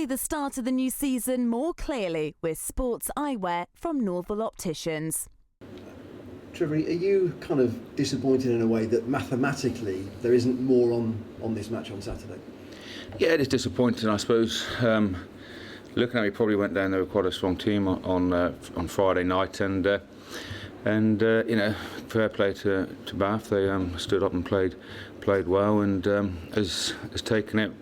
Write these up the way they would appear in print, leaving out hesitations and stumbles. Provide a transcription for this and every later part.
See the start of the new season more clearly with sports eyewear from Norval Opticians. Trevor, are you kind of disappointed in a way that mathematically there isn't more on this match on Saturday? Yeah, it is disappointing, I suppose. Looking at it, we probably went down. They were quite a strong team on Friday night, and you know, fair play to Bath. They stood up and played well, and has taken it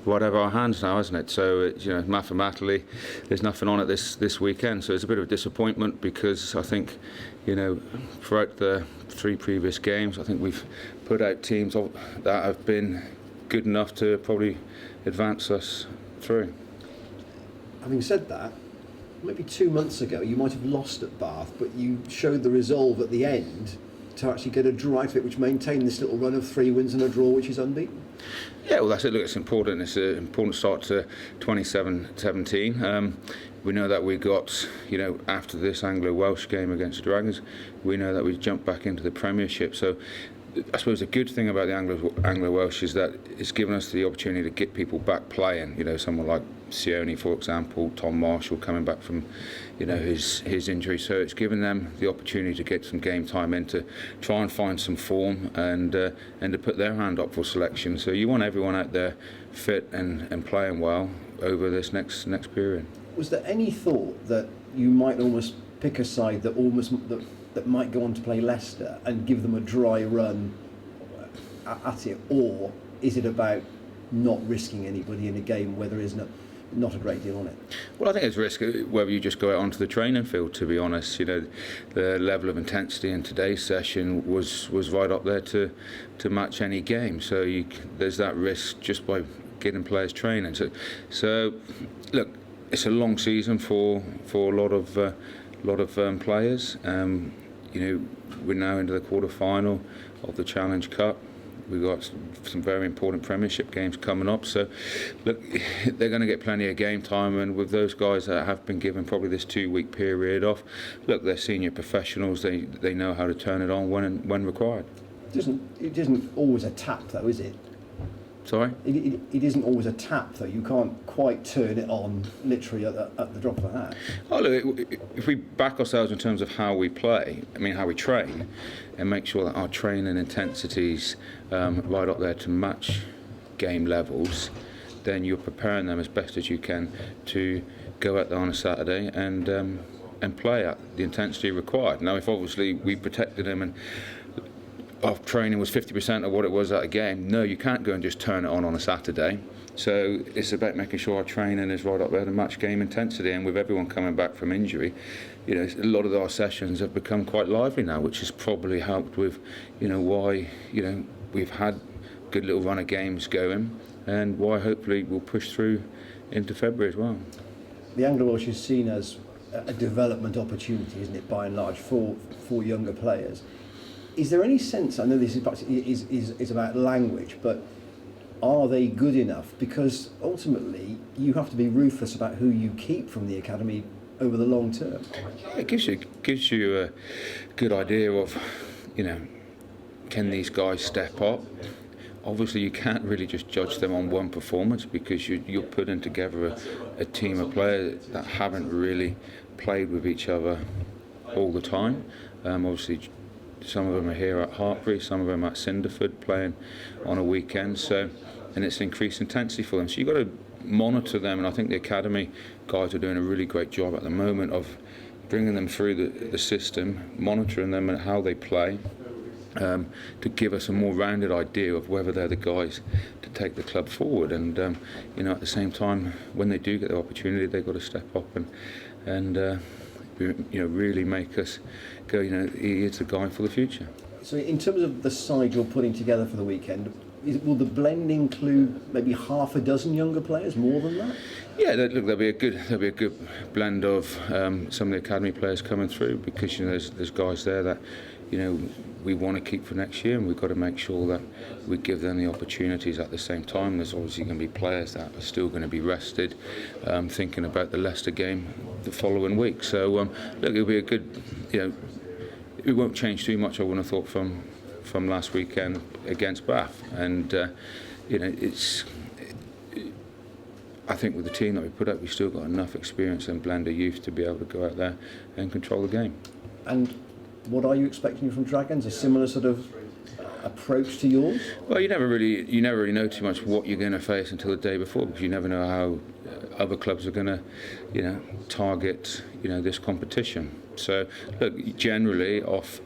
right out of our hands now, hasn't it? So you know, mathematically, there's nothing on it this weekend. So it's a bit of a disappointment because I think, you know, throughout the 3 previous games, I think we've put out teams that have been good enough to probably advance us through. Having said that, maybe 2 months ago you might have lost at Bath, but you showed the resolve at the end to actually get a draw out of it, which maintained this little run of 3 wins and a draw, which is unbeaten. Yeah, well, that's it. Look, it's important. It's an important start to 2017. We know that we got, you know, after this Anglo-Welsh game against the Dragons, we know that we jumped back into the Premiership. So I suppose the good thing about the Anglo-Welsh is that it's given us the opportunity to get people back playing. You know, someone like Sione, for example, Tom Marshall coming back from, you know, his injury. So it's given them the opportunity to get some game time in, to try and find some form and to put their hand up for selection. So you want everyone out there fit and playing well over this next period. Was there any thought that you might almost pick a side that might go on to play Leicester and give them a dry run at it, or is it about not risking anybody in a game where there is not a great deal on it? Well, I think it's risk whether you just go out onto the training field, to be honest. You know, the level of intensity in today's session was right up there to match any game. So there's that risk just by getting players training. So look, it's a long season for a lot of players. You know, we're now into the quarter-final of the Challenge Cup. We've got some very important Premiership games coming up. So, look, they're going to get plenty of game time, and with those guys that have been given probably this 2-week period off, look, they're senior professionals. They know how to turn it on when required. It isn't always a tap, though, is it? Sorry? It isn't always a tap, though. You can't quite turn it on literally at the drop of a hat. Oh, look, if we back ourselves in terms of how we play, I mean how we train, and make sure that our training intensities right up there to match game levels, then you're preparing them as best as you can to go out there on a Saturday and play at the intensity required. Now, if obviously we protected them and our training was 50% of what it was at a game, no, you can't go and just turn it on a Saturday. So it's about making sure our training is right up there to match game intensity. And with everyone coming back from injury, you know, a lot of our sessions have become quite lively now, which has probably helped with, you know, why, you know, we've had a good little run of games going, and why hopefully we'll push through into February as well. The Anglo-Welsh is seen as a development opportunity, isn't it, by and large, for younger players. Is there any sense, I know this is about language, but are they good enough? Because ultimately you have to be ruthless about who you keep from the academy over the long term. It gives you a good idea of, you know, can these guys step up? Obviously you can't really just judge them on one performance, because you're putting together a team of players that haven't really played with each other all the time. Obviously some of them are here at Hartbury, some of them at Cinderford playing on a weekend, and it's increased intensity for them. So you've got to monitor them, and I think the academy guys are doing a really great job at the moment of bringing them through the system, monitoring them and how they play, to give us a more rounded idea of whether they're the guys to take the club forward. And you know, at the same time, when they do get the opportunity, they've got to step up and you know, really make us go, you know, he is the guy for the future. So in terms of the side you're putting together for the weekend, will the blend include maybe half a dozen younger players, more than that? Yeah, look, there'll be a good blend of some of the academy players coming through, because, you know, there's guys there that, you know, we want to keep for next year, and we've got to make sure that we give them the opportunities at the same time. There's obviously going to be players that are still going to be rested, thinking about the Leicester game the following week. So look, it'll be a good, you know, it won't change too much, I wouldn't have thought, from last weekend against Bath. And you know, I think with the team that we put up, we've still got enough experience and blend of youth to be able to go out there and control the game. And what are you expecting from Dragons? A similar sort of approach to yours? Well, you never really know too much what you're going to face until the day before, because you never know how other clubs are going to, target, this competition. So, look, generally off,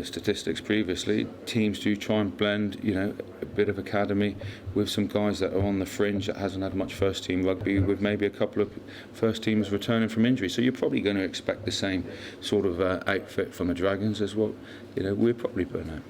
statistics previously, teams do try and blend, a bit of academy with some guys that are on the fringe that hasn't had much first team rugby, with maybe a couple of first teams returning from injury. So you're probably going to expect the same sort of outfit from the Dragons as what, we're probably putting out.